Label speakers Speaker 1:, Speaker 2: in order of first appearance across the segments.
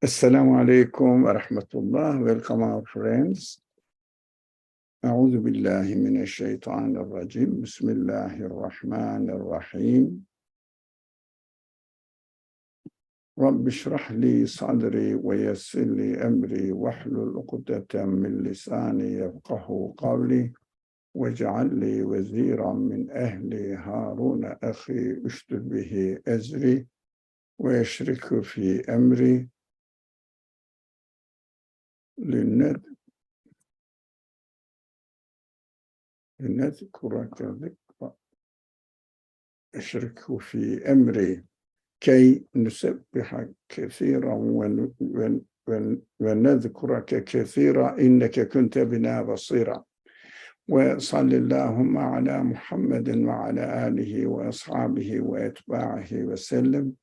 Speaker 1: Assalamu alaikum wa rahmatullah. Welcome our friends. أعوذ بالله من الشيطان الرجيم. بسم الله الرحمن الرحيم. رب اشرح لي صدري ويسر لي أمري واحلل عقدة من لساني يفقه قولي واجعل لي وزيرا من أهلي هارون أخي اشدد به أزري ويشركه في أمري لنذكرك ذكرا اشركه في أمري كي نسبحك كثيرا ونذكرك كثيرا إنك كنت بنا بصيرا. وصل اللهم على محمد وعلى آله وأصحابه وأتباعه وسلم.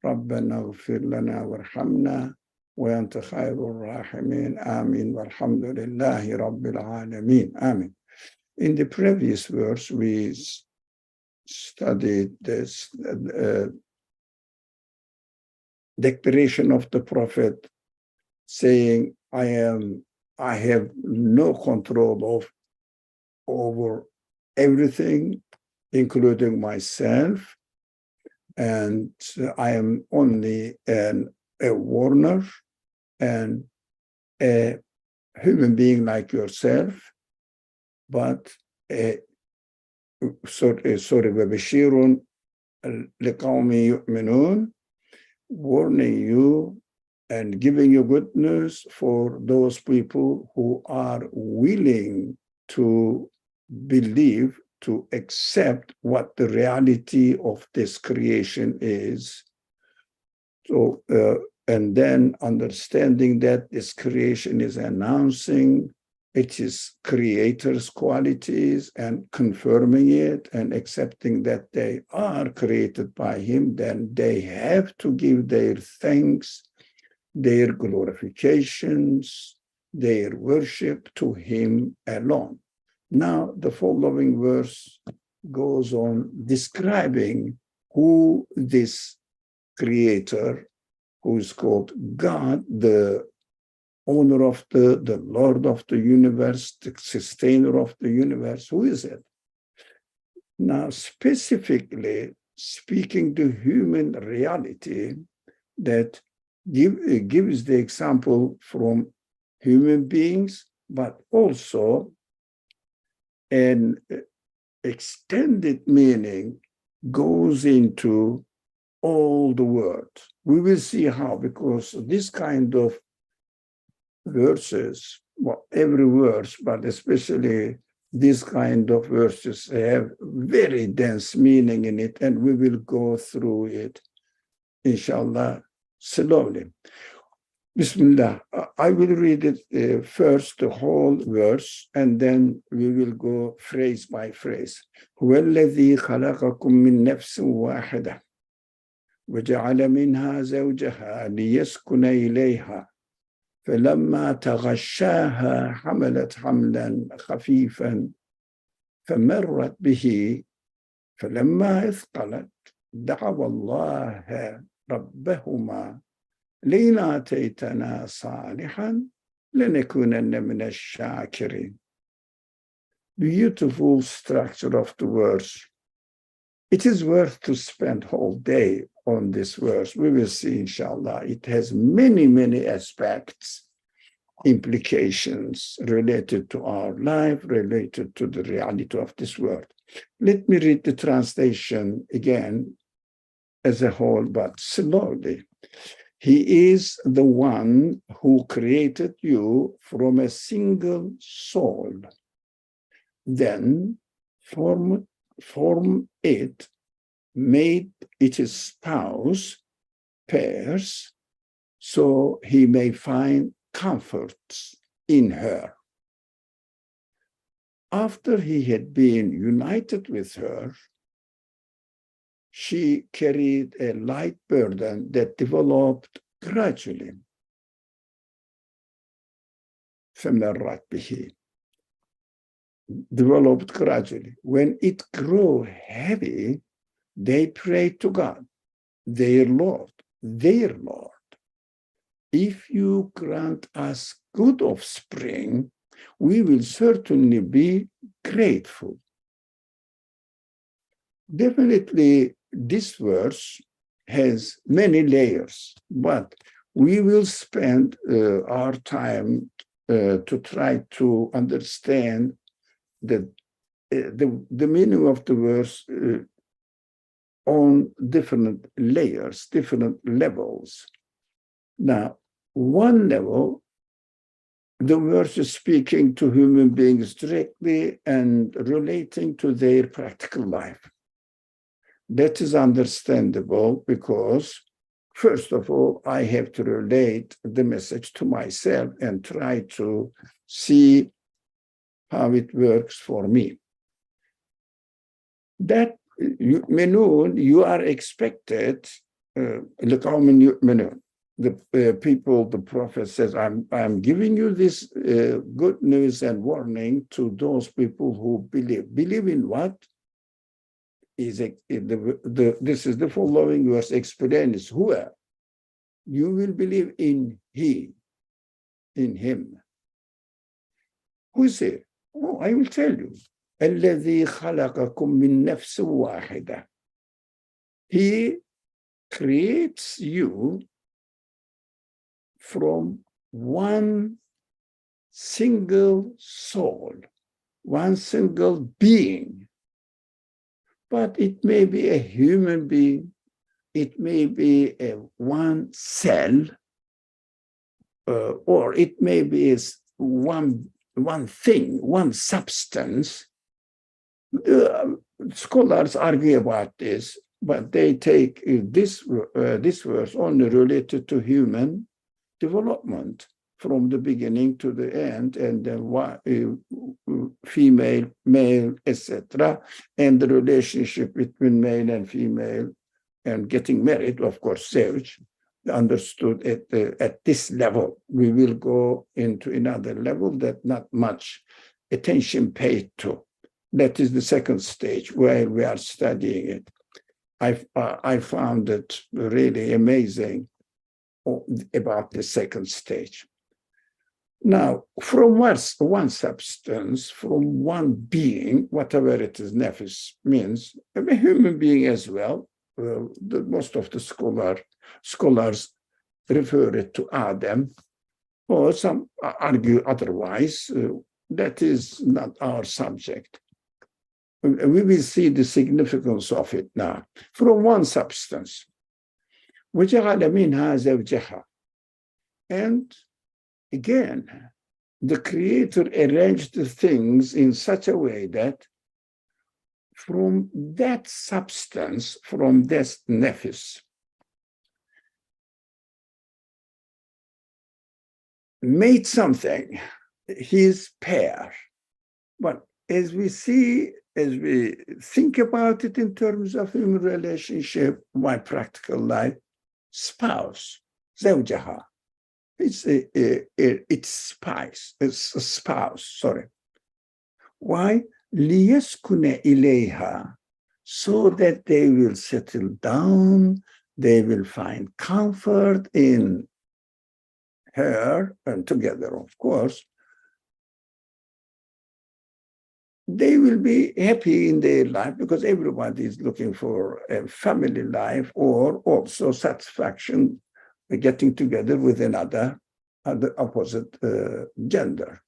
Speaker 1: ربنا اغفر لنا وارحمنا وأنت خير الراحمين. آمين والحمد لله رب العالمين. آمين. In the previous verse, we studied this declaration of the Prophet saying, I have no control over everything, including myself, and I am only a warner and a human being like yourself, but وَبَشِيرٌ لِقَوْمِ يُؤْمِنُونَ, warning you and giving you good news for those people who are willing to believe, to accept what the reality of this creation is. So, and then understanding that this creation is announcing its creator's qualities and confirming it and accepting that they are created by him, then they have to give their thanks, their glorifications, their worship to him alone. Now, the following verse goes on describing who this creator, who is called God, the owner of the Lord of the universe, the sustainer of the universe, who is it? Now, specifically speaking to human reality, that gives the example from human beings, but also an extended meaning goes into all the world. We will see how, because this kind of verses, well, every verse, but especially this kind of verses have very dense meaning in it, and we will go through it, inshallah, slowly. Bismillah. I will read it first, the whole verse, and then we will go phrase by phrase. هو الذي خلقكم من نفس واحدة وجعل منها زوجها ليسكن إليها فلما تغشاها حملت حملا خفيفا فمرت به فلما اثقلت دعوا الله ربهما لئن آتيتنا صالحا لنكونن من الشاكرين. Beautiful structure of the verse. It is worth to spend whole day on this verse. We will see, inshallah. It has many, many aspects, implications related to our life, related to the reality of this world. Let me read the translation again as a whole, but slowly. He is the one who created you from a single soul, then formed it, made it his spouse, pairs, so he may find comfort in her. After he had been united with her, she carried a light burden that developed gradually. فَمَرَّتْ بِهِ, developed gradually. When it grew heavy, they prayed to God, their Lord, if you grant us good offspring, we will certainly be grateful. Definitely, this verse has many layers, but we will spend our time to try to understand the meaning of the verse on different layers, different levels. Now, one level, the verse is speaking to human beings directly and relating to their practical life. That is understandable because, first of all, I have to relate the message to myself and try to see how it works for me. That menun, you are expected, the people, the prophet says, I'm giving you this good news and warning to those people who believe. Believe in what? This is the following verse explains who you will believe in in him. Who is he? Oh, I will tell you. الذي خلقكم من نفس واحدة. He creates you from one single soul, one single being. But it may be a human being, it may be one cell, or it may be one thing, one substance. Scholars argue about this, but they take this verse only related to human development from the beginning to the end, and then female, male, etc., and the relationship between male and female, and getting married, of course, Serge understood at this level. We will go into another level that not much attention paid to. That is the second stage where we are studying it. I found it really amazing about the second stage. Now, from one substance, from one being, whatever it is, nefis means, a human being as well. Most of the scholars refer it to Adam, or some argue otherwise. That is not our subject. We will see the significance of it now. From one substance. وَجَعَلَ مِنْهَا زَوْجَهَا. And again, the Creator arranged the things in such a way that from that substance, from this nefis, made something, his pair. But as we think about it in terms of human relationship, my practical life, spouse, zawjaha. It's a spouse, sorry. Why? لِيَسْكُنَ إِلَيْهَا. So that they will settle down, they will find comfort in her, and together, of course. They will be happy in their life because everybody is looking for a family life, or also satisfaction getting together with another opposite gender.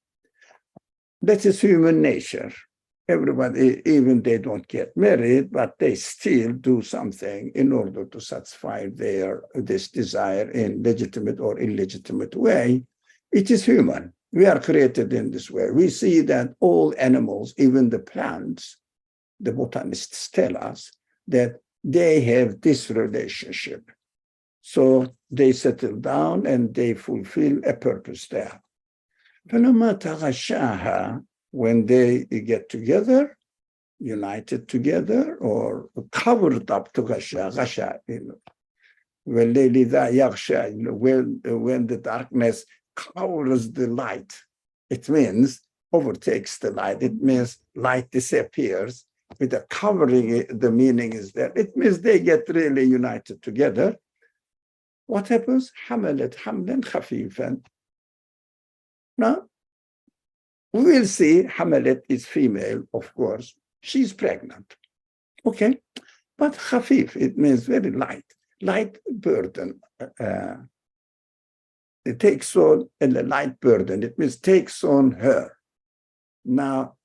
Speaker 1: That is human nature. Everybody, even they don't get married, but they still do something in order to satisfy this desire in legitimate or illegitimate way. It is human. We are created in this way. We see that all animals, even the plants, the botanists tell us that they have this relationship. So they settle down and they fulfill a purpose there. When they get together, united together, or covered up to Gasha, when the darkness covers the light, it means overtakes the light. It means light disappears. With the covering, the meaning is that it means they get really united together. What happens? حملت حملا خفيفا. Now, we will see حملت is female, of course. She's pregnant. Okay? But خفيف, it means very light burden. It takes on a light burden. It means takes on her. Now,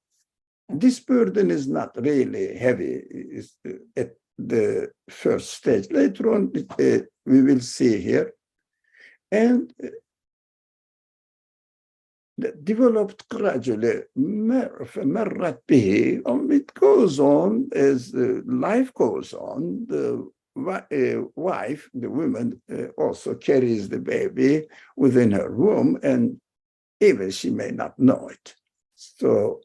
Speaker 1: this burden is not really heavy at the first stage. Later on, we will see here. And developed gradually. مرت به. It goes on as life goes on. The wife, the woman, also carries the baby within her womb, and even she may not know it. So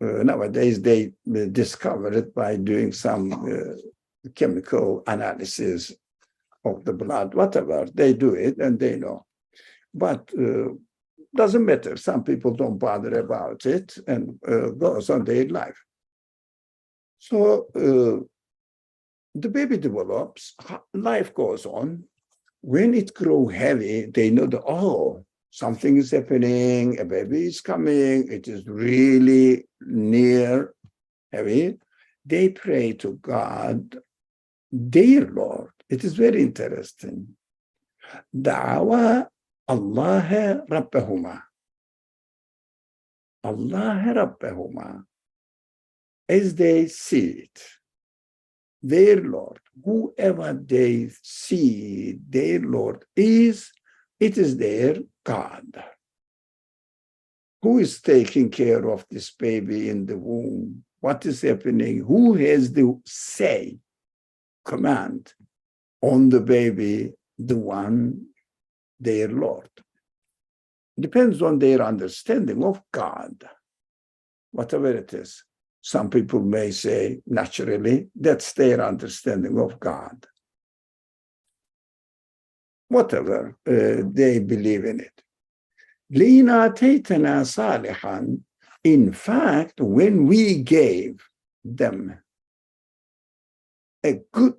Speaker 1: nowadays they discover it by doing some chemical analysis of the blood, whatever. They do it and they know. But doesn't matter. Some people don't bother about it and goes on their life. So the baby develops, life goes on. When it grows heavy, they know that, oh, something is happening, a baby is coming, it is really near, heavy. They pray to God, their Lord. It is very interesting. Da'wa Allah Rabbahuma. Allah Rabbahuma. As they see it, their Lord, whoever they see their Lord is, it is their God. Who is taking care of this baby in the womb? What is happening? Who has the say, command on the baby? The one, their Lord. Depends on their understanding of God, whatever it is. Some people may say, naturally, that's their understanding of God. Whatever, they believe in it. لِنَا تَيْتَنَا صَالِحًا. In fact, when we gave them a good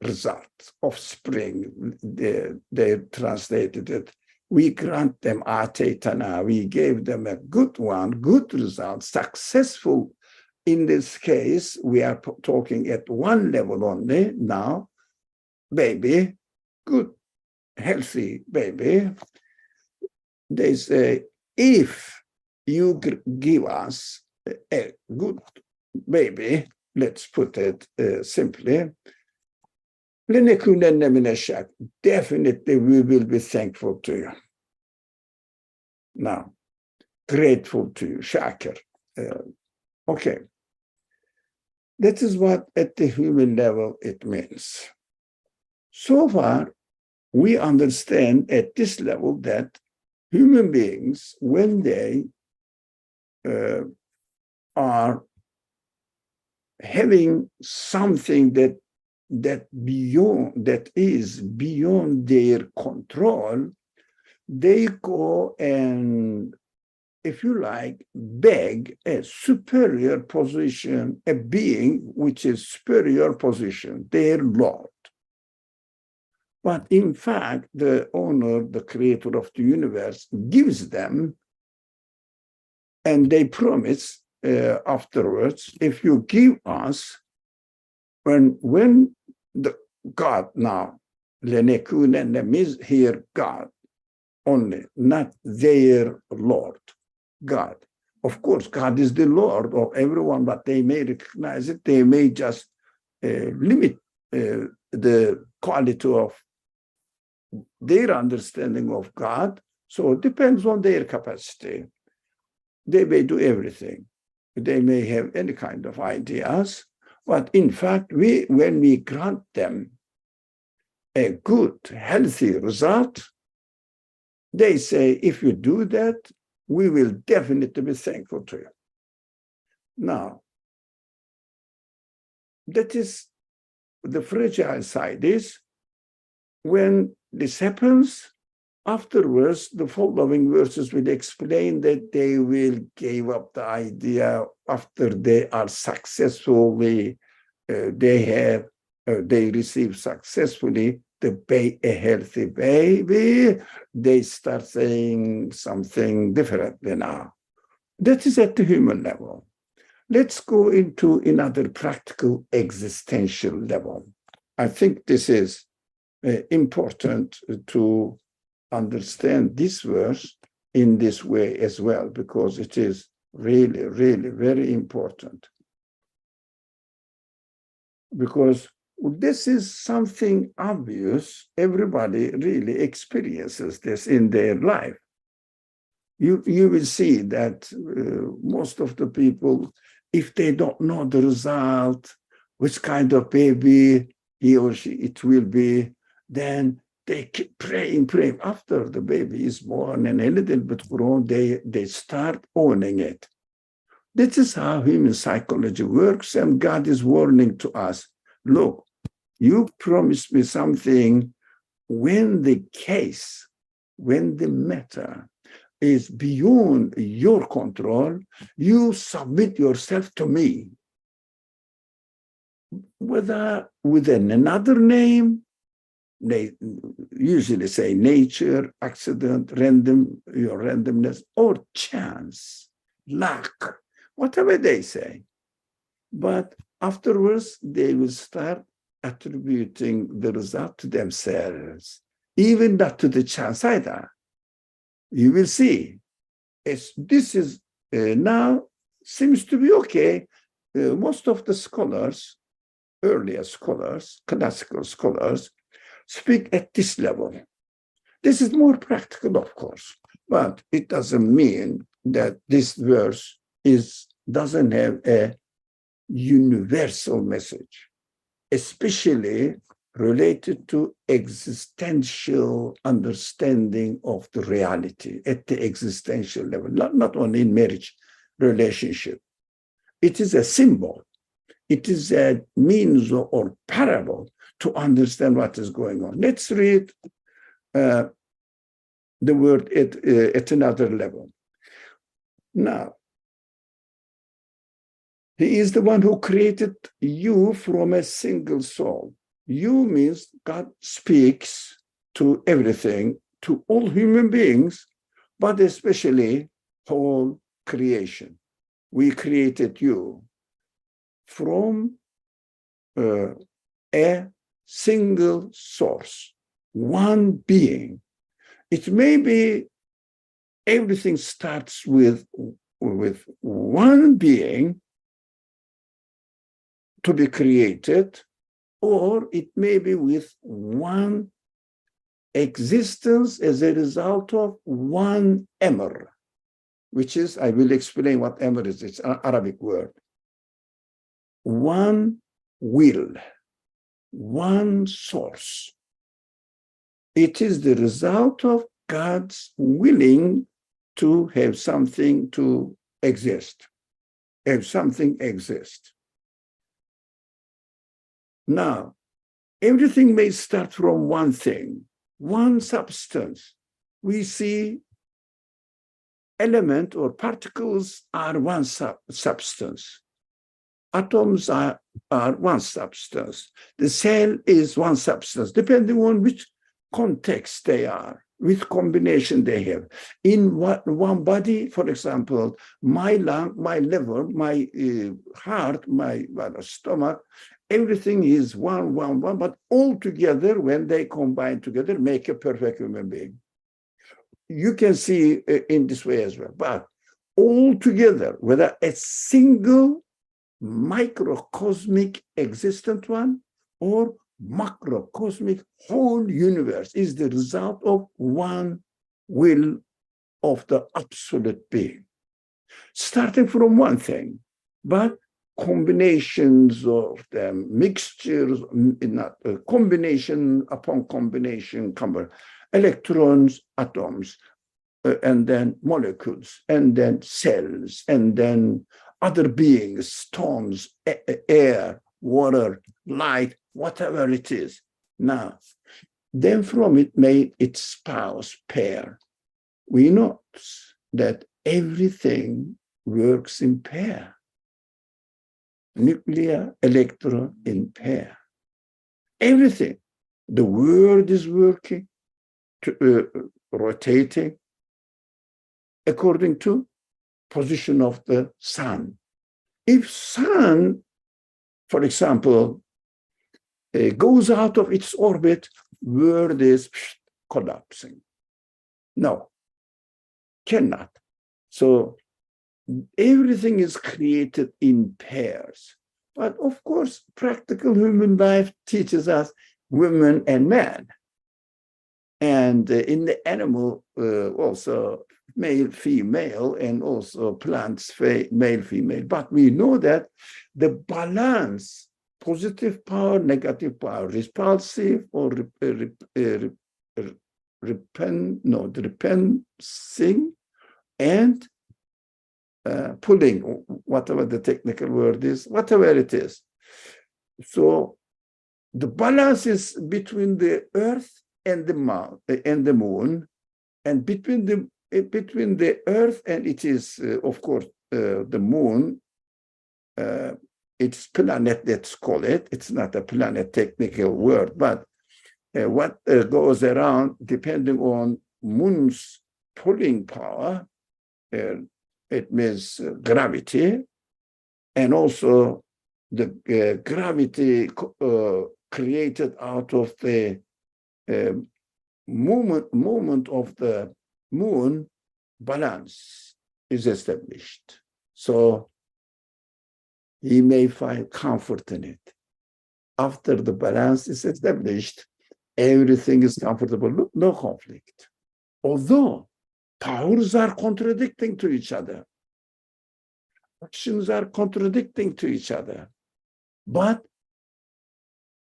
Speaker 1: result, offspring, they translated it, we grant them ataytana, we gave them a good one, good result, successful. In this case, we are talking at one level only now, baby, good, healthy baby. They say, if you give us a good baby, let's put it simply, definitely we will be thankful to you. Now, grateful to you, shakir. Okay. That is what at the human level it means. So far, we understand at this level that human beings, when they are having something that is beyond their control, they go and, if you like, beg a superior position, a being which is superior position, their Lord. But in fact, the owner, the creator of the universe, gives them, and they promise afterwards, if you give us, when the God now, lenekunen means here God only, not their Lord, God. Of course, God is the Lord of everyone, but they may recognize it. They may just limit the quality of their understanding of God. So it depends on their capacity. They may do everything. They may have any kind of ideas. But in fact, when we grant them a good, healthy result, they say, if you do that, we will definitely be thankful to you. Now, that is the fragile side is when this happens, afterwards, the following verses will explain that they will give up the idea after they are successfully, they receive successfully a healthy baby, they start saying something differently now. That is at the human level. Let's go into another practical existential level. I think this is important to understand this verse in this way as well, because it is really, really very important. Because this is something obvious. Everybody really experiences this in their life. You will see that most of the people, if they don't know the result, which kind of baby he or she it will be, then they keep praying. After the baby is born and a little bit grown, they start owning it. This is how human psychology works, and God is warning to us, look, you promised me something. When the case, when the matter is beyond your control, you submit yourself to me. Whether within another name, they usually say nature, accident, randomness, or chance, luck, whatever they say. But afterwards, they will start attributing the result to themselves, even not to the chance either. You will see, this is now seems to be okay. Most of the scholars, earlier scholars, classical scholars, speak at this level. This is more practical, of course, but it doesn't mean that this verse doesn't have a universal message, especially related to existential understanding of the reality at the existential level, not only in marriage relationship. It is a symbol. It is a means or parable to understand what is going on. Let's read the word at another level. Now, he is the one who created you from a single soul. You means God speaks to everything, to all human beings, but especially whole creation. We created you from a single source, one being. It may be everything starts with one being to be created, or it may be with one existence as a result of one emr, which is, I will explain what emr is. It's an Arabic word. One will, one source. It is the result of God's willing to have something to exist, have something exist. Now, everything may start from one thing, one substance. We see element or particles are one substance. Atoms are one substance. The cell is one substance, depending on which context they are, which combination they have. In one body, for example, my lung, my liver, my heart, my stomach, everything is one, but all together, when they combine together, make a perfect human being. You can see in this way as well. But all together, whether a single microcosmic existent one or macrocosmic whole universe, is the result of one will of the absolute being. Starting from one thing, but combinations of them, mixtures, combination upon combination, electrons, atoms, and then molecules, and then cells, and then other beings, stones, air, water, light, whatever it is. Now, then from it made its spouse pair. We know that everything works in pair. Nuclear, electron in pair. Everything. The world is working, rotating according to position of the sun. If sun, for example, goes out of its orbit, world is collapsing. No, cannot. So everything is created in pairs. But of course, practical human life teaches us women and men. And in the animal, also male, female, and also plants, male, female. But we know that the balance, positive power, negative power, repulsive or repensing, and pulling, whatever the technical word is, whatever it is. So the balance is between the earth and the moon, and between the earth and it is, of course, the moon. It's planet, let's call it. It's not a planet technical word, but what goes around, depending on moon's pulling power, it means gravity, and also the gravity created out of the movement of the moon, balance is established. So he may find comfort in it. After the balance is established, everything is comfortable, no conflict. Although powers are contradicting to each other, actions are contradicting to each other, but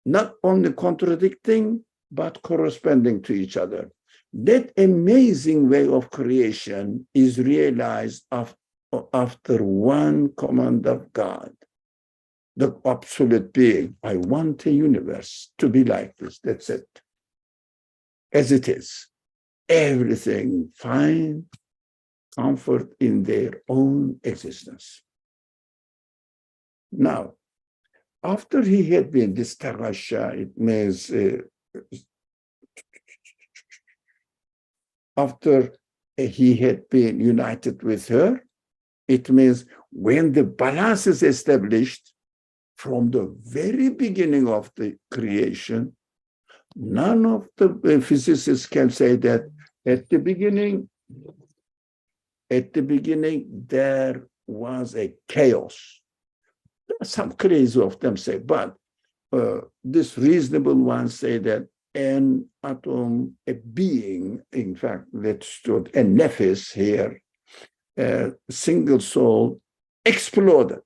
Speaker 1: not only contradicting, but corresponding to each other. That amazing way of creation is realized after one command of God, the absolute being. I want a universe to be like this. That's it. As it is. Everything find comfort in their own existence. Now, after he had been this tarasha, it means after he had been united with her, it means when the balance is established from the very beginning of the creation, none of the physicists can say that at the beginning there was a chaos. Some crazy of them say, but this reasonable ones say that an atom, a being, in fact, let's do it, a nefis here, a single soul, exploded.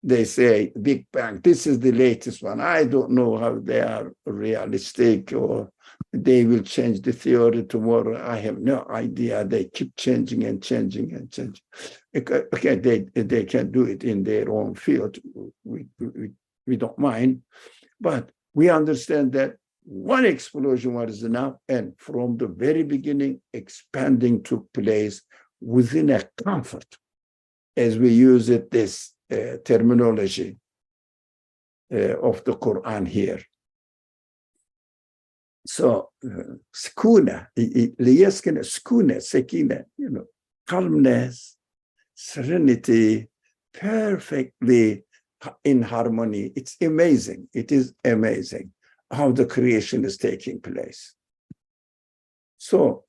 Speaker 1: They say Big Bang. This is the latest one. I don't know how they are realistic, or they will change the theory tomorrow. I have no idea. They keep changing and changing and changing. Okay, they can do it in their own field. We don't mind, but we understand that one explosion was enough, and from the very beginning, expanding took place within a comfort, as we use it this terminology of the Qur'an here. So, skuna, skuna, sekina, calmness, serenity, perfectly in harmony. It's amazing. It is amazing how the creation is taking place. So,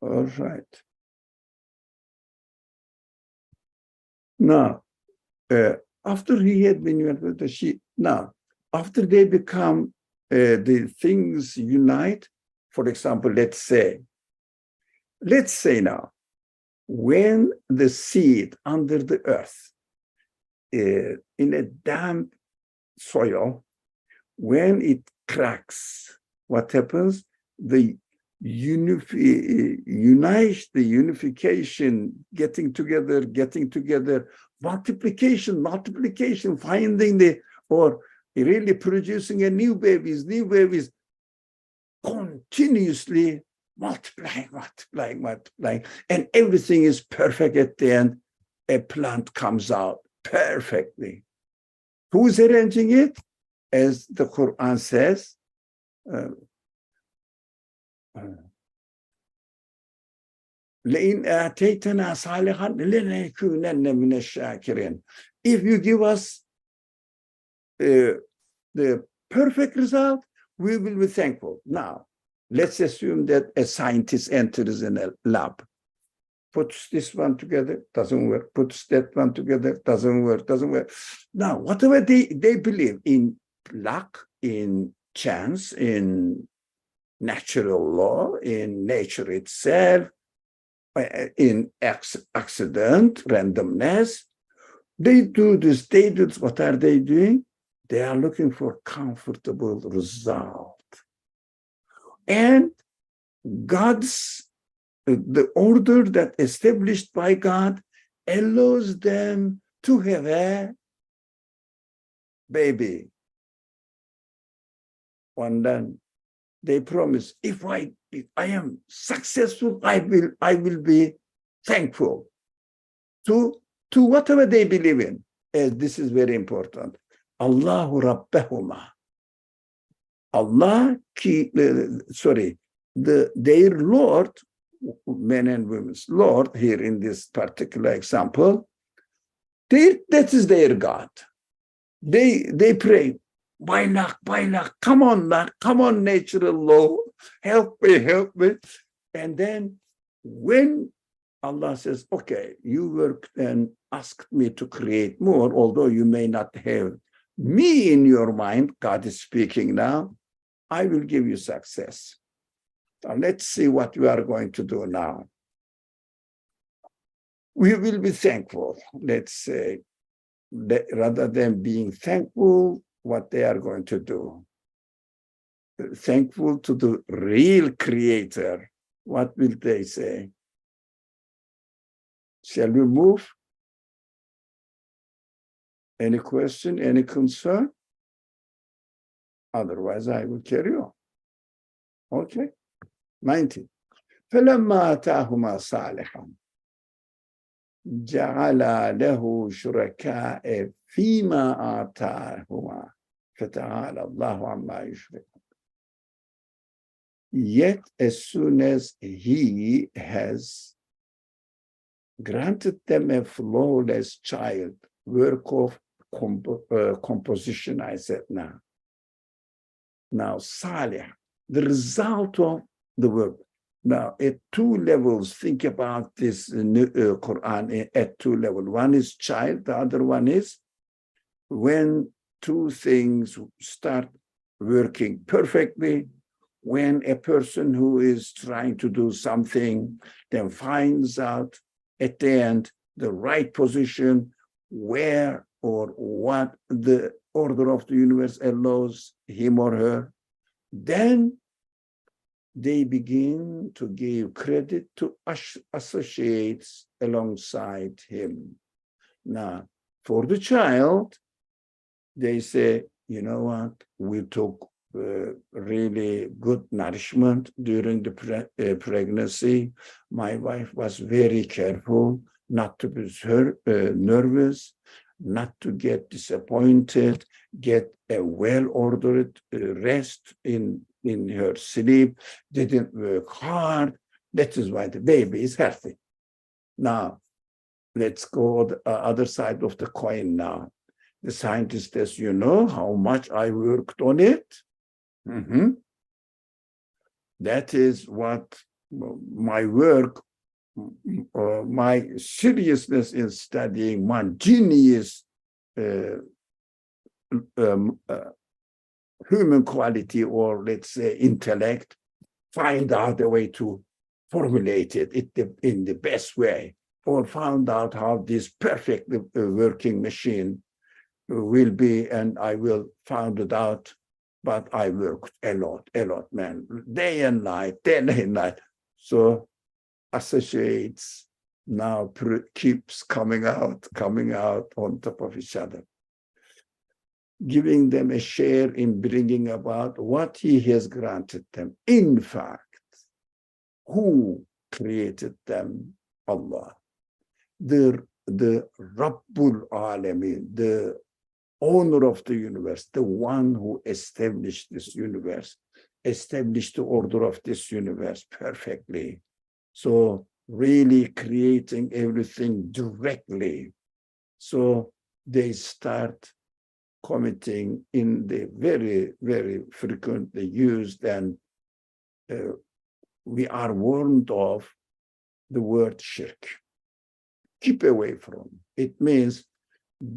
Speaker 1: all right. Now, after he had been united with the sheep, now, after they become the things unite, for example, let's say now, when the seed under the earth, in a damp soil, when it cracks, what happens? The unification, getting together, multiplication, finding or really producing new babies continuously multiplying, multiplying, multiplying, and everything is perfect at the end. A plant comes out perfectly. Who's arranging it? As the Quran says, لئن آتيتنا صالحا لنكونن من الشاكرين. If you give us the perfect result, we will be thankful. Now, let's assume that a scientist enters in a lab, puts this one together, doesn't work, puts that one together, doesn't work, doesn't work. Now, whatever they believe in luck, in chance, in natural law, in nature itself, in accident, randomness, they do this, they do this. What are they doing? They are looking for comfortable result. And God's, the order that established by God allows them to have a baby. And then they promise, if I am successful, I will be thankful to whatever they believe in. This is very important. Allahu Rabbahuma. Allah, their Lord, men and women's Lord, here in this particular example, that is their God. They pray, by luck, come on, luck, come on, natural law, help me. And then when Allah says, okay, you worked and asked me to create more, although you may not have me in your mind, God is speaking now, I will give you success. Now let's see what we are going to do now. We will be thankful, let's say, rather than being thankful, what they are going to do. Thankful to the real creator. What will they say? Shall we move? Any question, any concern? Otherwise, I will carry on. Okay. 19. فلما آتاهما صالحا جعل له شركاء فيما آتاهما فتعالى الله عما يشركون. Yet, as soon as he has granted them a flawless child, work of composition, I said now. Now, Salih, the result of the work. Now, at two levels, think about this Quran at two levels. One is child, the other one is when two things start working perfectly, when a person who is trying to do something then finds out at the end the right position where or what the order of the universe allows him or her, then they begin to give credit to associates alongside him. Now, for the child, they say, you know what, we took really good nourishment during the pregnancy. My wife was very careful not to be nervous, not to get disappointed, get a well-ordered rest in her sleep, didn't work hard. That is why the baby is healthy. Now, let's go the other side of the coin now. The scientist says, you know how much I worked on it? That is what my work, my seriousness in studying, my genius human quality, or let's say intellect, find out a way to formulate it in the best way, or found out how this perfect working machine will be, and I will find it out. But I worked a lot, man, day and night. So associates now keeps coming out on top of each other, giving them a share in bringing about what he has granted them. In fact, Who created them? Allah. The Rabbul Alamin, the owner of the universe, the one who established this universe, established the order of this universe perfectly. So really creating everything directly. So they start committing in the very, very frequently used, and we are warned of the word shirk. Keep away from. It means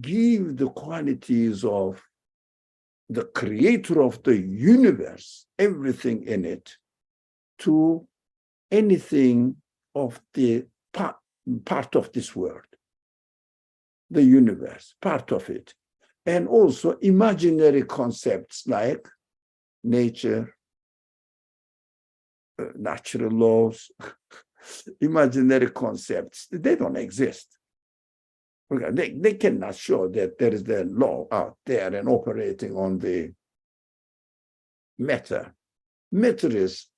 Speaker 1: give the qualities of the creator of the universe, everything in it, to anything of the part of this world, the universe, part of it. And also imaginary concepts like nature, natural laws, imaginary concepts, they don't exist. They cannot show that there is a law out there and operating on the matter. Matter is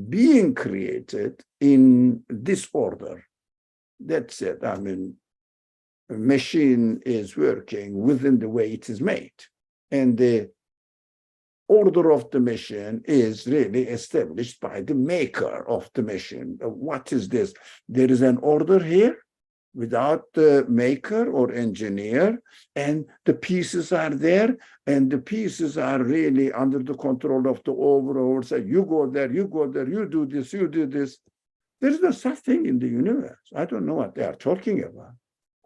Speaker 1: being created in disorder. That's it. I mean, a machine is working within the way it is made. And the order of the machine is really established by the maker of the machine. What is this? There is an order here without the maker or engineer, and the pieces are there, and the pieces are really under the control of the overall. So you go there, you go there, you do this, you do this. There's no such thing in the universe. I don't know what they are talking about.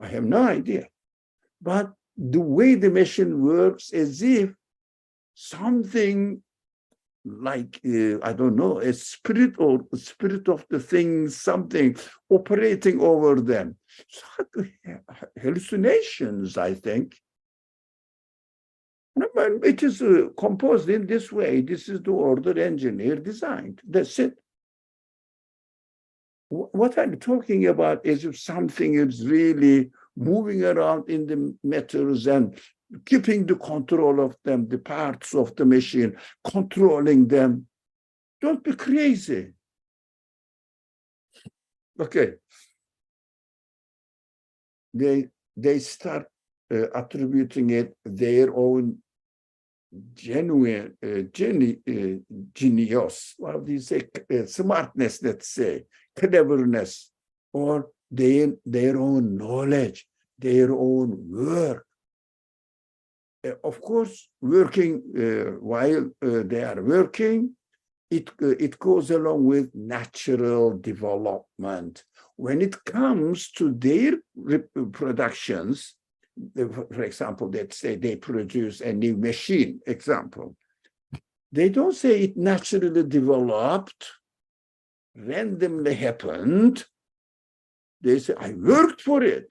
Speaker 1: I have no idea. But the way the machine works, as if something like, I don't know, a spirit or a spirit of the things, something operating over them. Hallucinations, I think. It is composed in this way. This is the order engineer designed. That's it. What I'm talking about is if something is really moving around in the matters and keeping the control of them, the parts of the machine, controlling them. Don't be crazy. Okay. They start attributing it their own genuine genius, what do you say, smartness, let's say, cleverness, or their own knowledge, their own work. Of course, working while they are working, it goes along with natural development. When it comes to their productions, for example, let's say they produce a new machine, example. They don't say it naturally developed, randomly happened. They say, I worked for it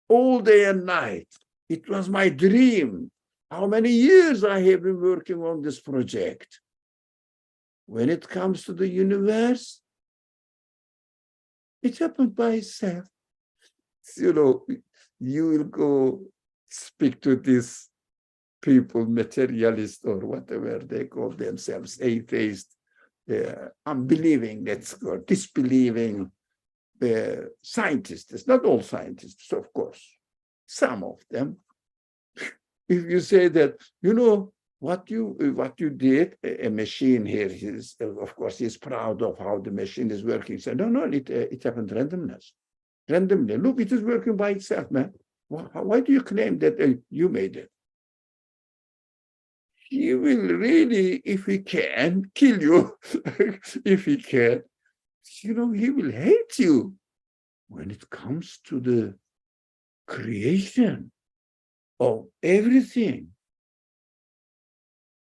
Speaker 1: all day and night. It was my dream. How many years I have been working on this project. When it comes to the universe, it happened by itself. You know, you will go speak to these people, materialists or whatever they call themselves, atheists, unbelieving, let's go, disbelieving scientists. It's not all scientists, of course. Some of them. If you say that, you know, what you did, a machine here, of course, he's proud of how the machine is working. So no, it happened randomly. Look, it is working by itself, man. Why do you claim that you made it? He will really, if he can, kill you. If he can, you know, he will hate you when it comes to the creation of everything.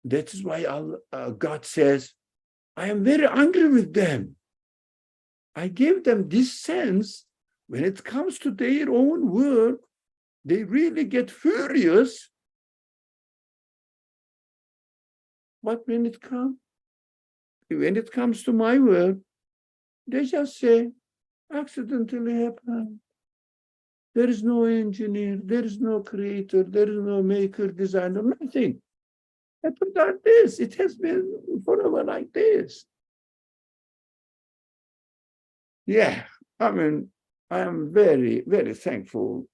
Speaker 1: That is why God says, I am very angry with them. I gave them this sense. When it comes to their own work, they really get furious. But when it comes to my work, they just say, accidentally happened. There is no engineer, there is no creator, there is no maker, designer, nothing. Happened like this. It has been forever like this. Yeah, I mean, I am very, very thankful.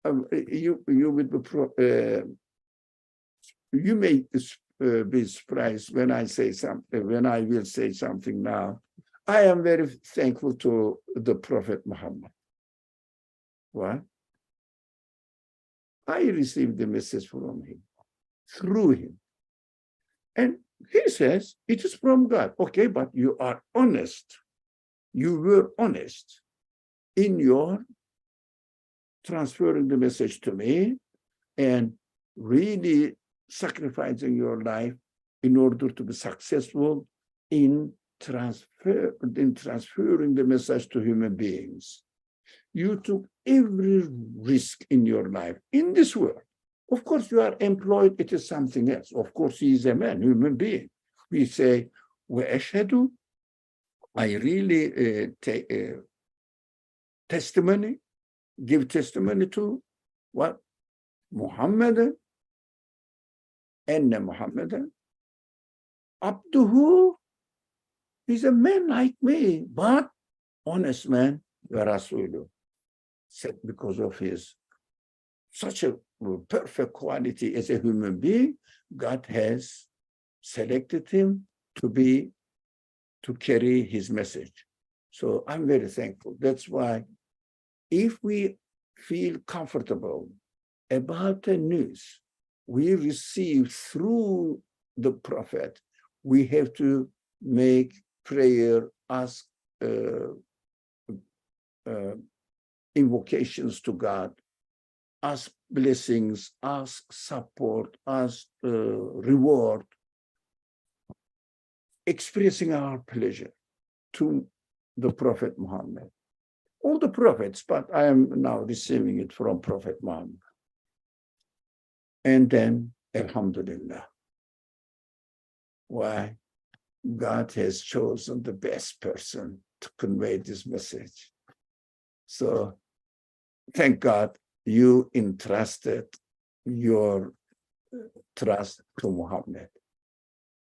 Speaker 1: You would you may be surprised when I say something, when I will say something now. I am very thankful to the Prophet Muhammad. Why? I received the message from him, through him. And he says, it is from God. Okay, but you are honest. You were honest in your transferring the message to me and really sacrificing your life in order to be successful in transferring the message to human beings. You took every risk in your life in this world. Of course, you are employed, it is something else. Of course, he is a man, human being. We say, وَأَشْهَدُ, I really take testimony, give testimony to what? Muhammad, Anna Muhammad, Abduhu, he's a man like me, but honest man, Rasulu. Said because of his such a perfect quality as a human being, God has selected him to carry his message. So I'm very thankful. That's why if we feel comfortable about the news we receive through the Prophet, we have to make prayer, ask invocations to God, ask blessings, ask support, ask reward, expressing our pleasure to the Prophet Muhammad. All the prophets, but I am now receiving it from Prophet Muhammad. And then, Alhamdulillah. Why? God has chosen the best person to convey this message. So, thank God you entrusted your trust to Muhammad,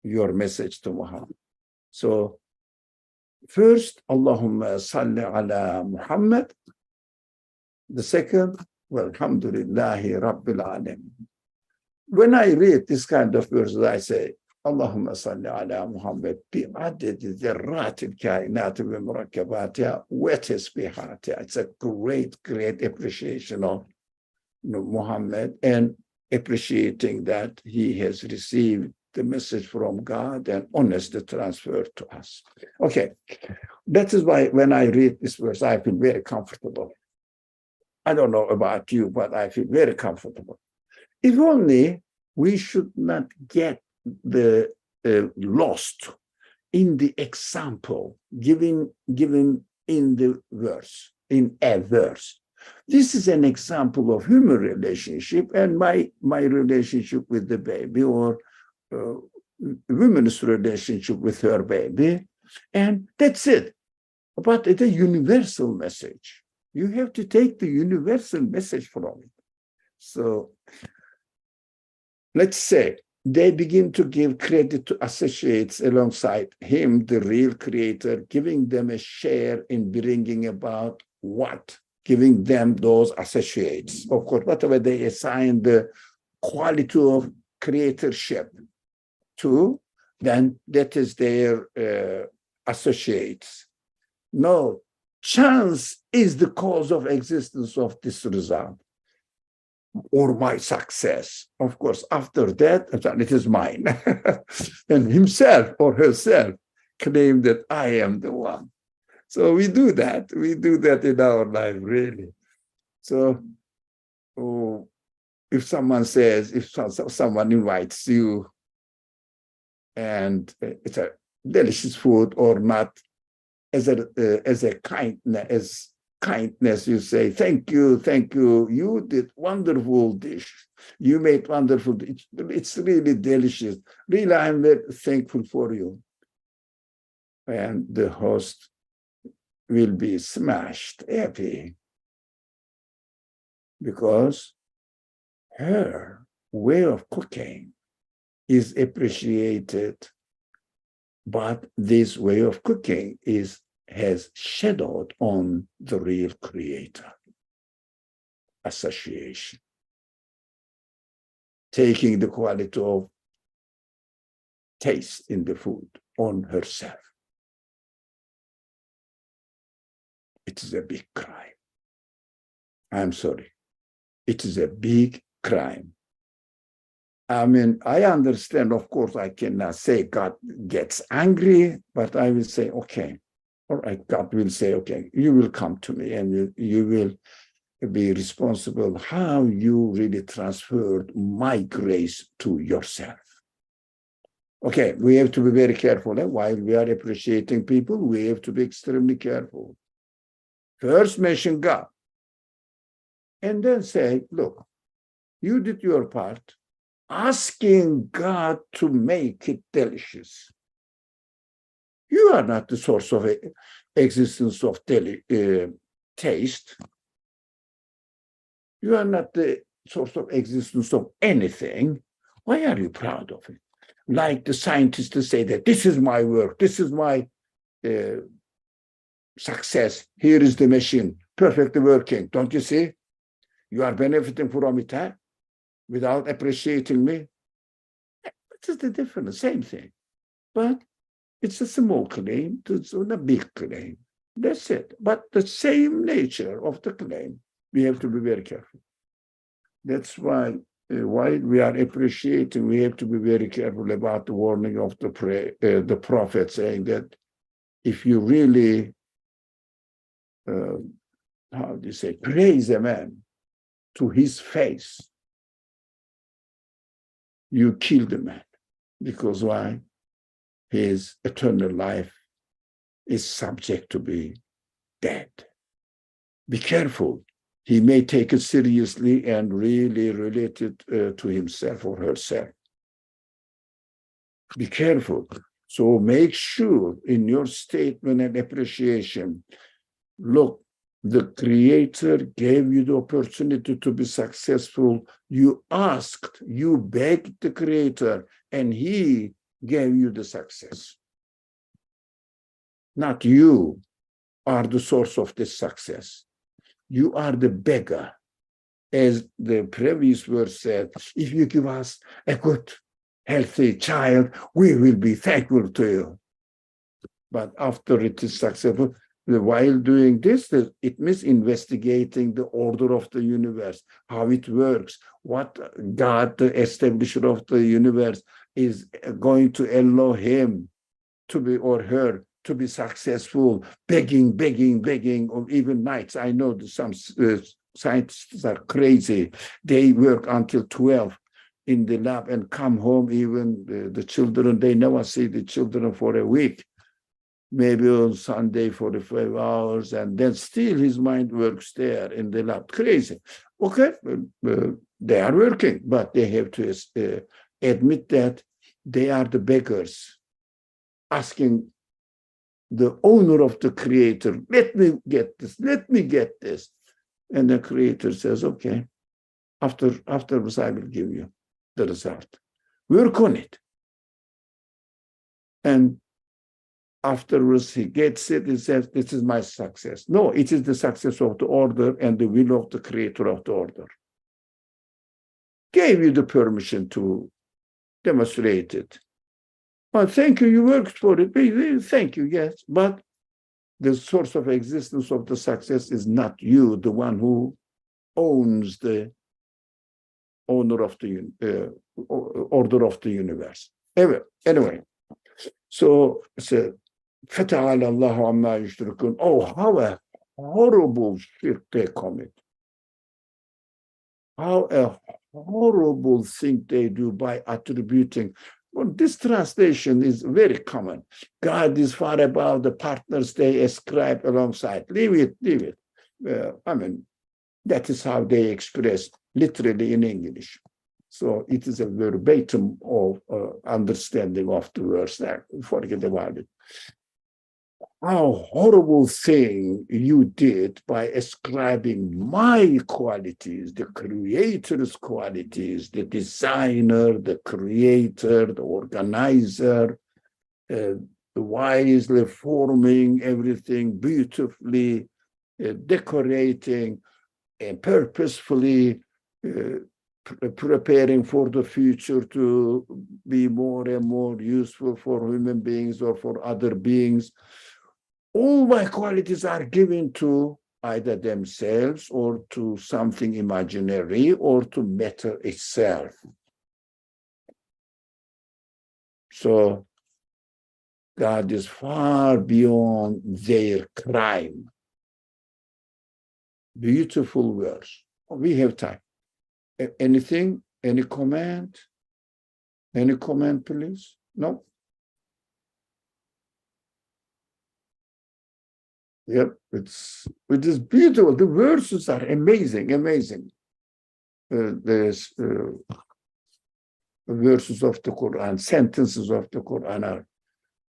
Speaker 1: your message to Muhammad. So, first, Allahumma salli ala Muhammad. The second, walhamdulillahi rabbil alamin. When I read this kind of verses, I say, Allahumma salli ala Muhammad bi'adad dharrat al-kainat wa murakkabatiha wa tasbihatiha. It's a great, great appreciation of Muhammad and appreciating that he has received the message from God and honest the transfer to us. Okay, that is why when I read this verse, I feel very comfortable. I don't know about you, but I feel very comfortable. If only we should not get the lost in the example given in the verse, in a verse. This is an example of human relationship and my relationship with the baby, or women's relationship with her baby, and that's it. But it's a universal message. You have to take the universal message from it. So let's say they begin to give credit to associates alongside him, the real creator, giving them a share in bringing about what? Giving them those associates. Of course, whatever they assign the quality of creatorship to, then that is their associates. No, chance is the cause of existence of this result or my success. Of course, after that, it is mine. And himself or herself claim that I am the one. So we do that. We do that in our life, really. So if someone says, if someone invites you and it's a delicious food or not, as a kindness, you say, thank you, you did wonderful dish, you made wonderful, it's really delicious, really I'm very thankful for you. And the host will be smashed happy because her way of cooking is appreciated, but this way of cooking is has shadowed on the real creator. Association. Taking the quality of taste in the food on herself. It is a big crime. I'm sorry. It is a big crime. I mean, I understand, of course, I cannot say God gets angry, but I will say, okay, all right, God will say, okay, you will come to me and you will be responsible how you really transferred my grace to yourself. Okay, we have to be very careful. While we are appreciating people, we have to be extremely careful. First mention God, and then say, look, you did your part, asking God to make it delicious. You are not the source of existence of taste. You are not the source of existence of anything. Why are you proud of it? Like the scientists say that this is my work, this is my success, here is the machine, perfectly working. Don't you see? You are benefiting from it, huh? Without appreciating me. What is the difference? Same thing. But it's a small claim, it's not a big claim. That's it. But the same nature of the claim, we have to be very careful. That's why while we are appreciating, we have to be very careful about the warning of the prophet, saying that if you really, how do you say, praise a man to his face, you kill the man. Because why? His eternal life is subject to be dead. Be careful. He may take it seriously and really relate it to himself or herself. Be careful. So make sure in your statement and appreciation, look, the Creator gave you the opportunity to be successful. You asked, you begged the Creator, and He gave you the success. Not you are the source of this success. You are the beggar. As the previous verse said, if you give us a good, healthy child, we will be thankful to you. But after it is successful, while doing this, it means investigating the order of the universe, how it works, what God, the establisher of the universe, is going to allow him to be, or her, to be successful, begging, or even nights. I know that some scientists are crazy. They work until 12 in the lab and come home, even the children, they never see the children for a week. Maybe on Sunday for 5 hours, and then still his mind works there in the lab. Crazy. Okay, they are working, but they have to admit that they are the beggars, asking the owner of the Creator, let me get this. And the Creator says, okay, afterwards I will give you the result. Work on it. And afterwards he gets it, he says, this is my success. No, it is the success of the order and the will of the Creator of the order. Gave you the permission to demonstrate it. Well, thank you, you worked for it. Thank you, yes. But the source of existence of the success is not you, the one who owns the owner of the order of the universe. Anyway, so it's a فَتَعَالَ اللَّهُ عَمَّا يُشْرِكُونَ. Oh, how a horrible shirk they commit. How a horrible thing they do by attributing. Well, this translation is very common. God is far above the partners they ascribe alongside. Leave it. I mean, that is how they express literally in English. So it is a verbatim of understanding of the verse. Forget about it. How horrible thing you did by ascribing my qualities, the Creator's qualities, the designer, the creator, the organizer, wisely forming everything beautifully, decorating, and purposefully preparing for the future to be more and more useful for human beings or for other beings. All my qualities are given to either themselves or to something imaginary or to matter itself. So God is far beyond their crime. Beautiful verse. We have time. Anything? Any comment? Any comment, please? No? Yep, it is beautiful. The verses are amazing, amazing. There's verses of the Quran, sentences of the Quran are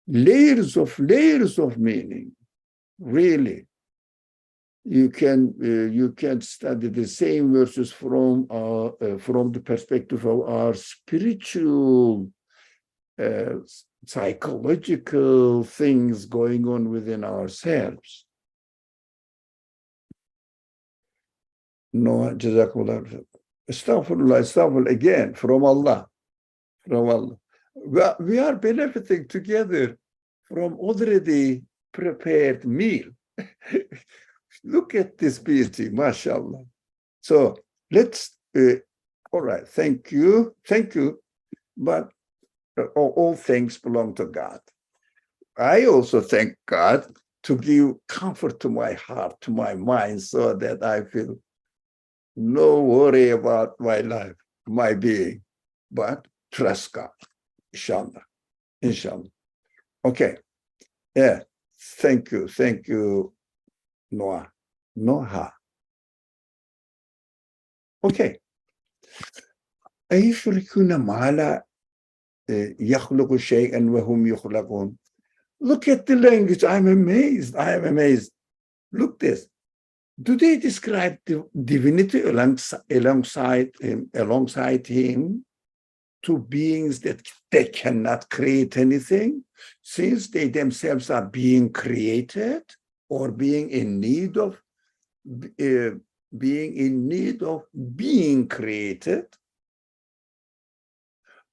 Speaker 1: layers of meaning. Really, you can study the same verses from the perspective of our spiritual, psychological things going on within ourselves. No, Jazakumullah. Astaghfirullah, again, from Allah. From Allah. We are benefiting together from already prepared meal. Look at this beauty, mashallah. So let's, all right, thank you. But all thanks belong to God. I also thank God to give comfort to my heart, to my mind, so that I feel no worry about my life, my being, but trust God, inshallah, inshallah. Okay, yeah, thank you, Noah. Okay. أيشركون ما لا يخلق شيئا وهم يخلقون. Look at the language. I'm amazed. Look this. Do they describe the divinity alongside him to beings that they cannot create anything, since they themselves are being created or being in need of being created?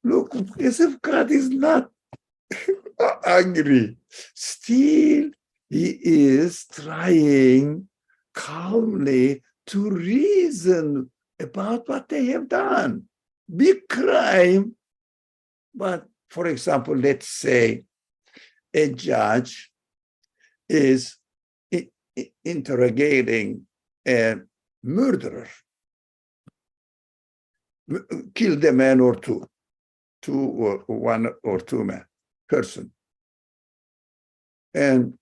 Speaker 1: Look, as if God is not angry. Still, he is trying calmly to reason about what they have done. Big crime. But for example, let's say a judge is interrogating a murderer, killed a man or one or two person. And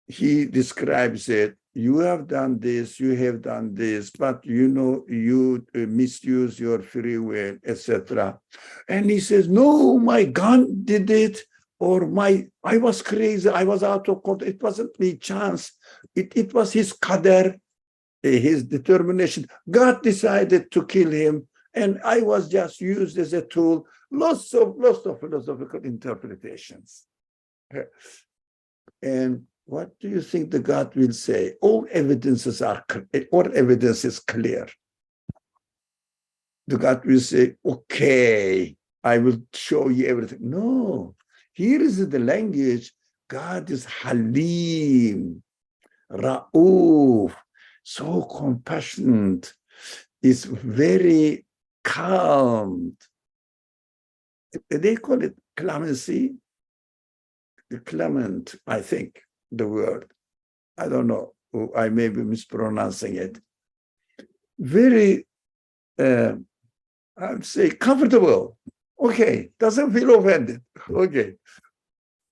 Speaker 1: he describes it. You have done this, you have done this, but you misuse your free will, etc. And he says, no, my gun did it, or I was crazy, I was out of court. It wasn't me chance. It was his qadar, his determination. God decided to kill him, and I was just used as a tool. Lots of philosophical interpretations. And what do you think the God will say? All evidence is clear. The God will say, okay, I will show you everything. No, here is the language. God is Halim, Ra'uf, so compassionate, is very calm. They call it clemency. Clement, I think, the word. I don't know. I may be mispronouncing it. Very, I would say, comfortable. Okay, doesn't feel offended. Okay.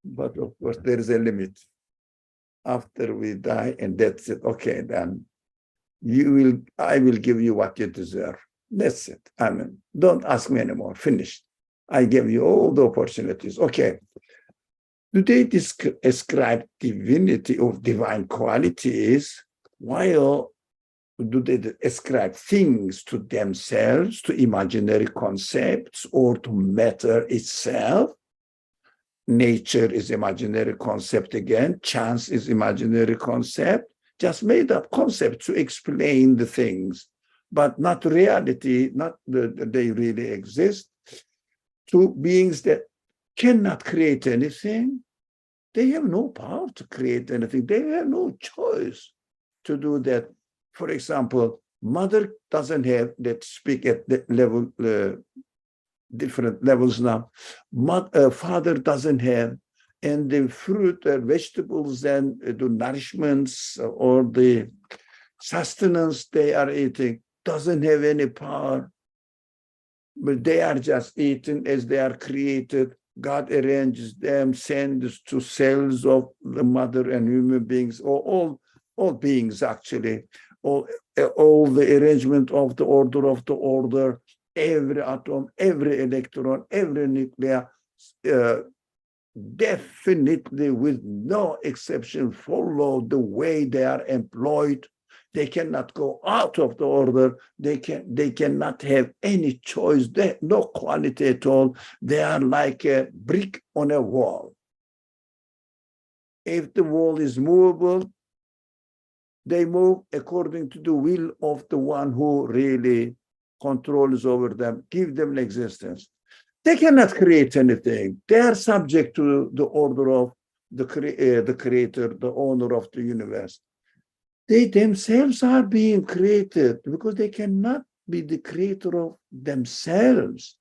Speaker 1: But of course, there is a limit. After we die, and that's it. Okay, then I will give you what you deserve. That's it. Amen. Don't ask me anymore. Finished. I gave you all the opportunities. Okay. Do they ascribe divinity or divine qualities, while do they ascribe things to themselves, to imaginary concepts, or to matter itself? nature is imaginary concept again, chance is imaginary concept, just made up concept to explain the things, but not reality, not they really exist. To beings that cannot create anything, they have no power to create anything. They have no choice to do that. For example, mother doesn't have, let's speak at the level, different levels now. Father doesn't have, and the fruit, vegetables, and the nourishments or the sustenance they are eating doesn't have any power. But they are just eaten as they are created. God arranges them, sends to cells of the mother and human beings, or all beings actually, all the arrangement of the order, every atom, every electron, every nucleus, definitely with no exception follow the way they are employed. They cannot go out of the order. They cannot have any choice. They have no quality at all. They are like a brick on a wall. If the wall is movable, they move according to the will of the one who really controls over them, give them existence. They cannot create anything. They are subject to the order of the creator, the owner of the universe. They themselves are being created because they cannot be the creator of themselves.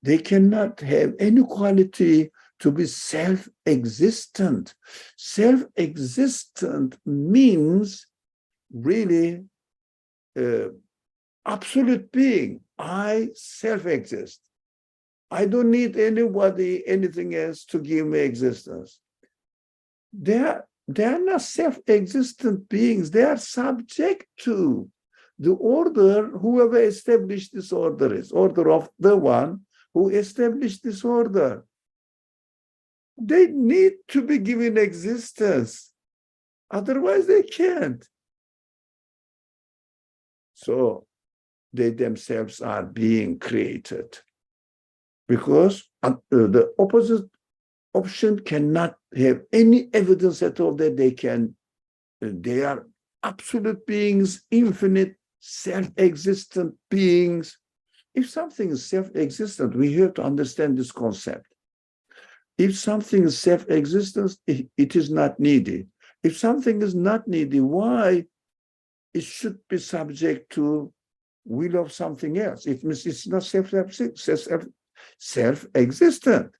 Speaker 1: They cannot have any quality to be self-existent. Self-existent means really absolute being. I self-exist. I don't need anybody, anything else to give me existence. They are not self-existent beings. They are subject to the order, whoever established this order is, order of the one who established this order. They need to be given existence. Otherwise, they can't. So they themselves are being created. Because the opposite option cannot have any evidence at all that they are absolute beings, infinite, self-existent beings. If something is self-existent, we have to understand this concept. If something is self-existent, it is not needy. If something is not needy, why it should be subject to will of something else? It means it's not self-existent.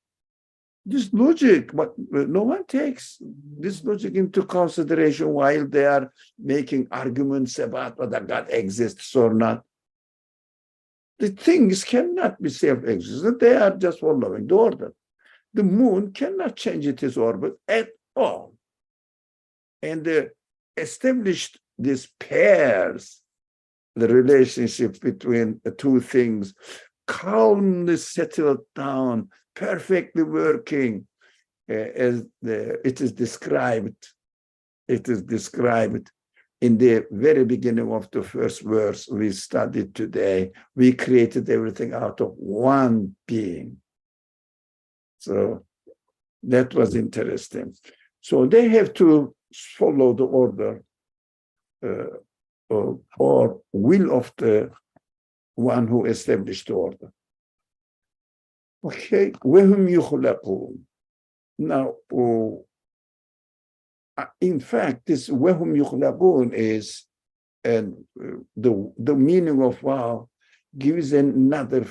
Speaker 1: This logic, but no one takes this logic into consideration while they are making arguments about whether God exists or not. The things cannot be self-existent. They are just following the order. The moon cannot change its orbit at all. And they established these pairs, the relationship between the two things, calmly settled down, perfectly working, as it is described. It is described in the very beginning of the first verse we studied today. We created everything out of one being. So that was interesting. So they have to follow the order or will of the one who established the order. Okay, وَهُمْ يُخْلَقُونَ. Now, in fact, this وَهُمْ يُخْلَقُونَ is, and the meaning of wow gives another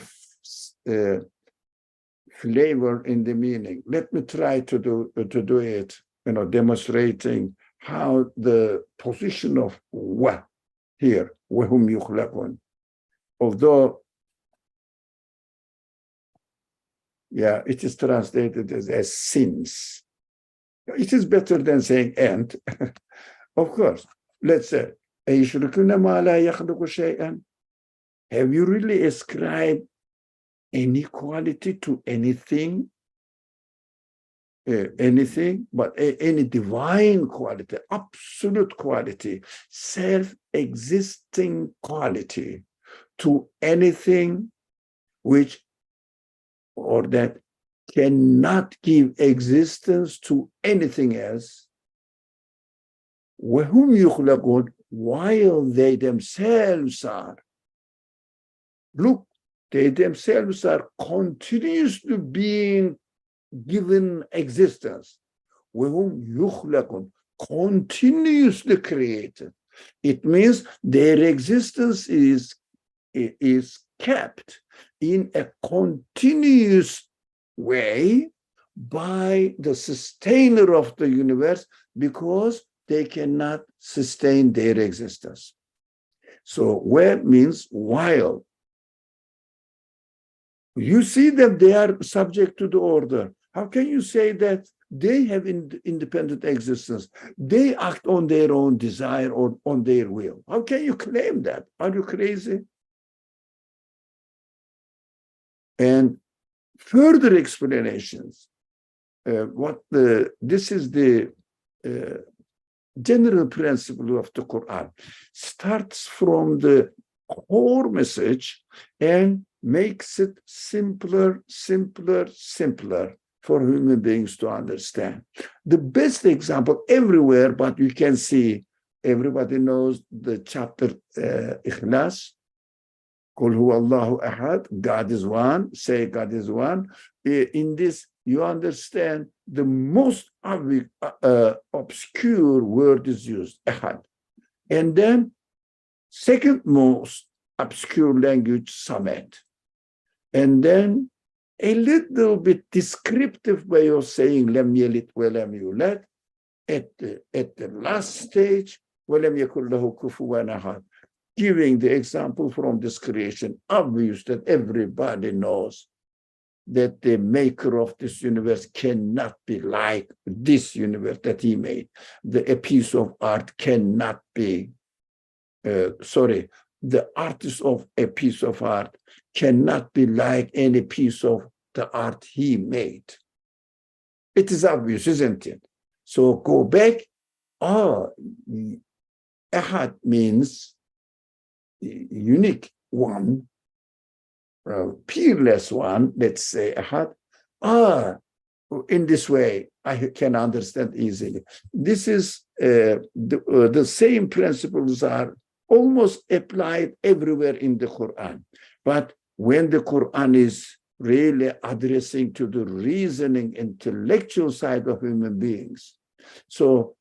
Speaker 1: flavor in the meaning. Let me try to do it, demonstrating how the position of wa here, وَهُمْ يُخْلَقُونَ, although it is translated as since. It is better than saying and. Of course, let's say, أَيُشْرِكُونَ مَا لَا يَخْلُقُ شَيْئًا. Have you really ascribed any quality to anything? Anything, but any divine quality, absolute quality, self-existing quality to anything which or that cannot give existence to anything else. وَهُمْ يُخْلَقُونَ, while they themselves are. Look, they themselves are continuously being given existence. وَهُمْ يُخْلَقُونَ, continuously created. It means their existence is kept in a continuous way by the sustainer of the universe, because they cannot sustain their existence. So where means while. You see that they are subject to the order. How can you say that they have independent existence? They act on their own desire or on their will. How can you claim that? Are you crazy? And further explanations. This is the general principle of the Qur'an. Starts from the core message and makes it simpler for human beings to understand. The best example everywhere, but you can see, everybody knows the chapter Ikhlas. Qul huwa Allahu ahad, God is one, say God is one. In this, you understand the most obscure word is used, ahad. And then, second most obscure language, Samad. And then a little bit descriptive way of saying Lam yalid wa lam yulad. At the last stage, wa lam yakul lahu kufuwan ahad, giving the example from this creation. Obvious that everybody knows that the maker of this universe cannot be like this universe that he made. A piece of art cannot be, the artist of a piece of art cannot be like any piece of the art he made. It is obvious, isn't it? So go back. Ahad means unique one, peerless one, let's say ahad. In this way, I can understand easily. This is the same principles are almost applied everywhere in the Qur'an. But when the Qur'an is really addressing to the reasoning, intellectual side of human beings. So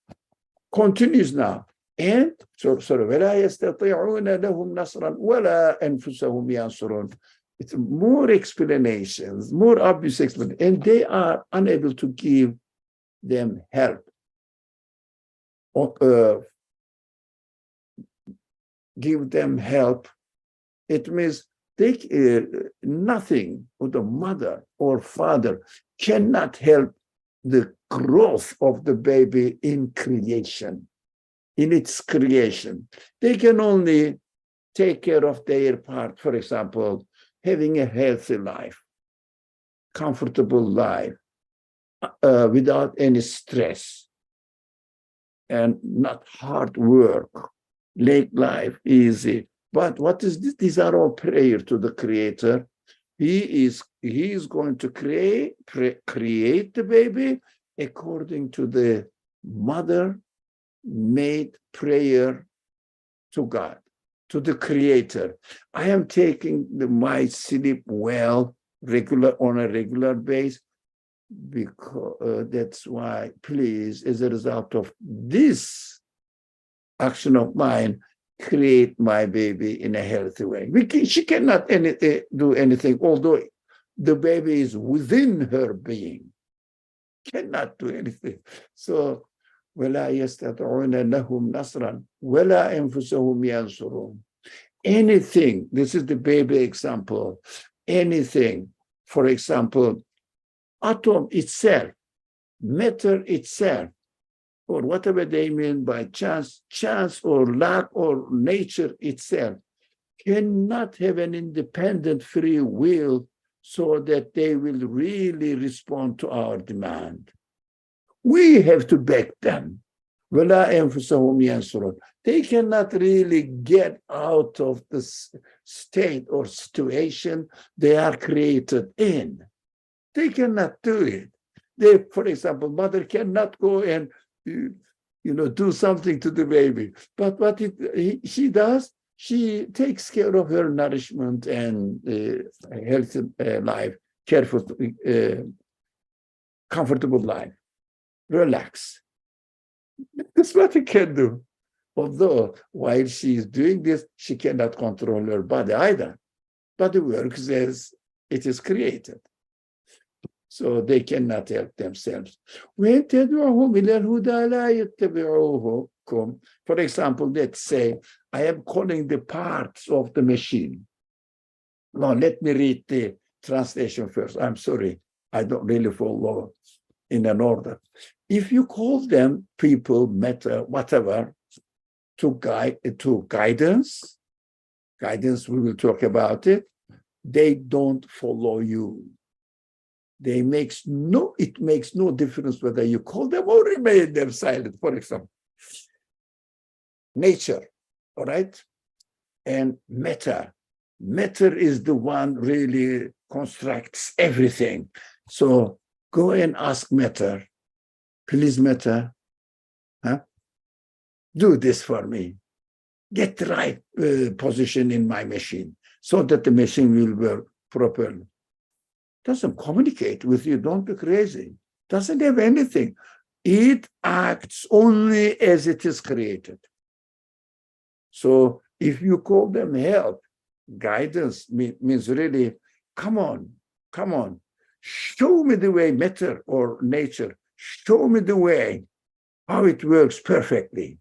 Speaker 1: continues now. And so وَلَا يَسْتَطِيعُونَ لَهُمْ نَصْرًا وَلَا أَنفُسَهُمْ يَنْصُرُونَ. It's more explanations, more obvious explanations, and they are unable to give them help. Give them help. It means nothing, or the mother or father cannot help the growth of the baby in creation, in its creation. They can only take care of their part, for example, having a healthy life, comfortable life, without any stress, and not hard work, make life easy. But what is this? These are all prayer to the Creator. He is going to create the baby according to the mother-made prayer to God, to the Creator. I am taking my sleep well on a regular basis, because that's why, please, as a result of this action of mine, create my baby in a healthy way. She cannot do anything, although the baby is within her being, cannot do anything. So, وَلَا يَسْتَطِعُونَ لَهُمْ نَصْرًا وَلَا أَنفُسَهُمْ يَنْصُرُونَ. Anything, this is the baby example, anything, for example, atom itself, matter itself, or whatever they mean by chance or luck or nature itself, cannot have an independent free will so that they will really respond to our demand. We have to back them. They cannot really get out of the state or situation they are created in. They cannot do it. They, for example, mother cannot go and do something to the baby. But what she does, she takes care of her nourishment and healthy life, careful, comfortable life, relax. That's what he can do. Although while she is doing this, she cannot control her body either. Body works as it is created. So they cannot help themselves. For example, let's say I am calling the parts of the machine. Now, let me read the translation first. I'm sorry, I don't really follow in an order. If you call them people, matter, whatever, to guidance, we will talk about it, they don't follow you. It makes no difference whether you call them or remain them silent, for example. Nature, all right? And matter. Matter is the one really constructs everything. So go and ask matter. Please, matter, do this for me. Get the right position in my machine so that the machine will work properly. Doesn't communicate with you, don't be crazy. Doesn't have anything. It acts only as it is created. So if you call them help, guidance means really, come on, show me the way, matter or nature, show me the way, how it works perfectly.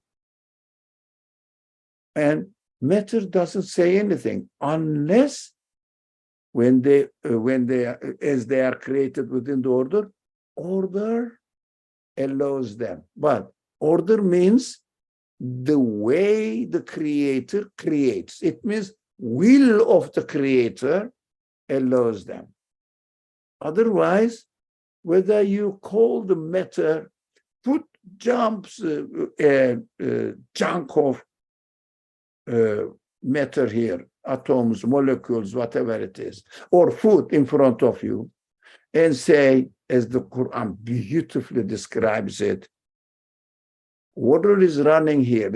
Speaker 1: And matter doesn't say anything unless when they as they are created within the order allows them. But order means the way the creator creates. It means will of the creator allows them. Otherwise, whether you call the matter, put junk of matter here, atoms, molecules, whatever it is, or food in front of you, and say, as the Qur'an beautifully describes it, water is running here.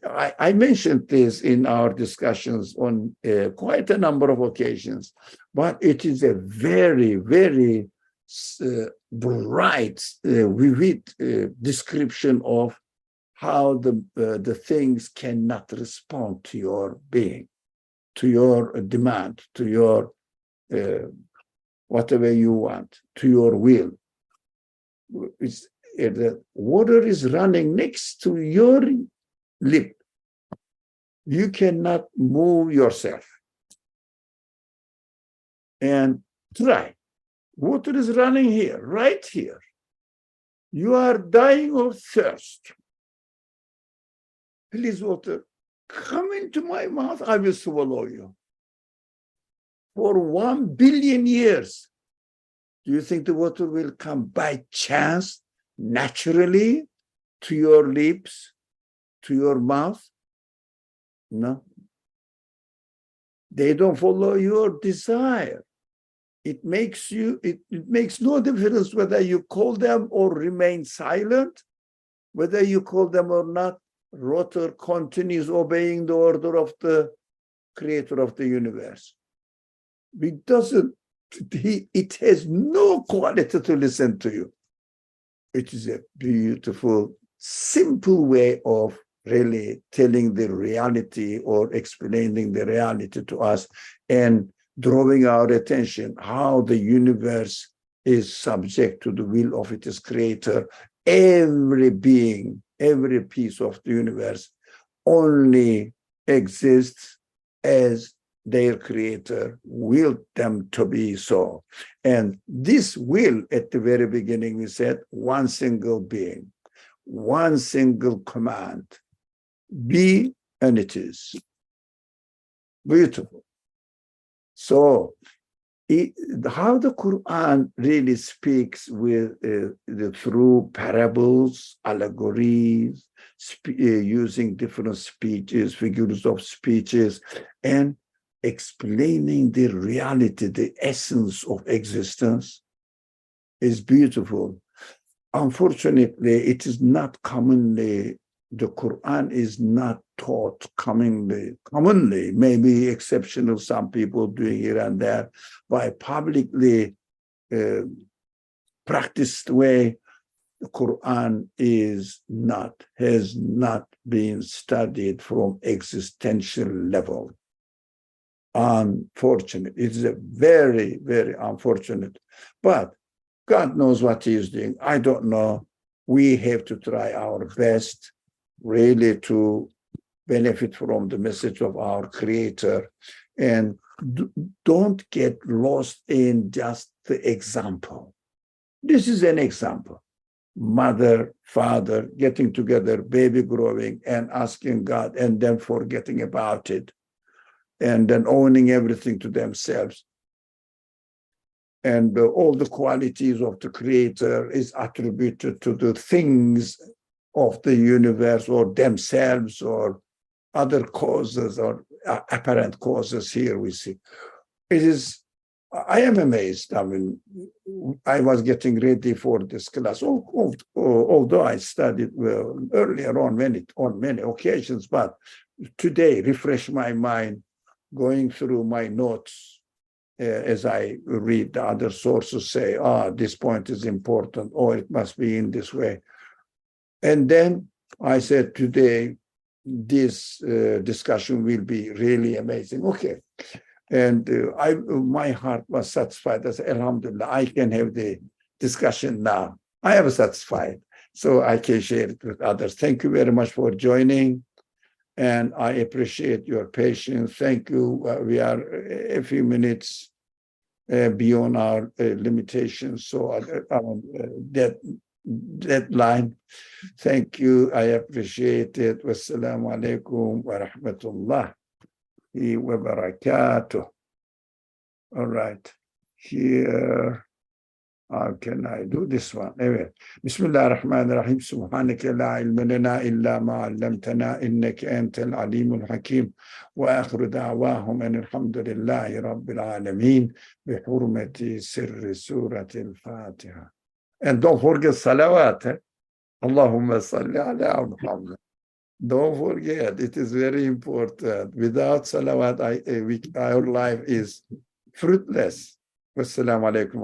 Speaker 1: I mentioned this in our discussions on quite a number of occasions, but it is a very, very bright, vivid description of how the things cannot respond to your being, to your demand, to your whatever you want, to your will. The water is running next to your lip. You cannot move yourself. And try. Water is running here, right here. You are dying of thirst. Please, water, come into my mouth, I will swallow you. For 1 billion years, do you think the water will come by chance, naturally, to your lips, to your mouth? No. They don't follow your desire. It makes no difference whether you call them or remain silent, whether you call them or not. Water continues obeying the order of the creator of the universe. It has no quality to listen to you. It is a beautiful, simple way of really telling the reality or explaining the reality to us and drawing our attention how the universe is subject to the will of its creator. Every being, every piece of the universe only exists as their creator willed them to be so. And this will, at the very beginning, we said, one single being, one single command, be, and it is. Beautiful. So, how the Qur'an really speaks with through parables, allegories, using different speeches, figures of speeches, and explaining the reality, the essence of existence is beautiful. Unfortunately, it is not commonly, the Quran is not taught commonly, maybe exceptional, some people doing here and there, by publicly practiced way. The Quran has not been studied from existential level. Unfortunate. It's a very, very unfortunate. But God knows what He is doing. I don't know. We have to try our best really to benefit from the message of our Creator, and don't get lost in just the example. This is an example. Mother, father, getting together, baby growing, and asking God, and then forgetting about it, and then owning everything to themselves. And all the qualities of the Creator is attributed to the things of the universe or themselves or other causes or apparent causes here we see. I am amazed. I mean, I was getting ready for this class, although I studied earlier on many occasions, but today refresh my mind, going through my notes as I read the other sources say, this point is important, or it must be in this way. And then I said, today, this discussion will be really amazing. Okay. And my heart was satisfied. I said, Alhamdulillah, I can have the discussion now. I am satisfied, so I can share it with others. Thank you very much for joining, and I appreciate your patience. Thank you. We are a few minutes beyond our limitations, so that deadline. Thank you. I appreciate it. Wassalamu alaikum wa rahmatullah wa barakatuh. All right. Here, how can I do this one? Anyway, Bismillah ar-Rahman ar-Rahim. Subhanaka la ilma lana illa ma 'allamtana innaka antal alimul hakim. Wa akhiru da'wahum an alhamdulillahi rabbil alamin bi hurmati sirri surati al-Fatiha. And don't forget salawat. Allahumma salli ala Muhammad. Don't forget, it is very important. Without salawat, our life is fruitless. Wassalamu alaikum.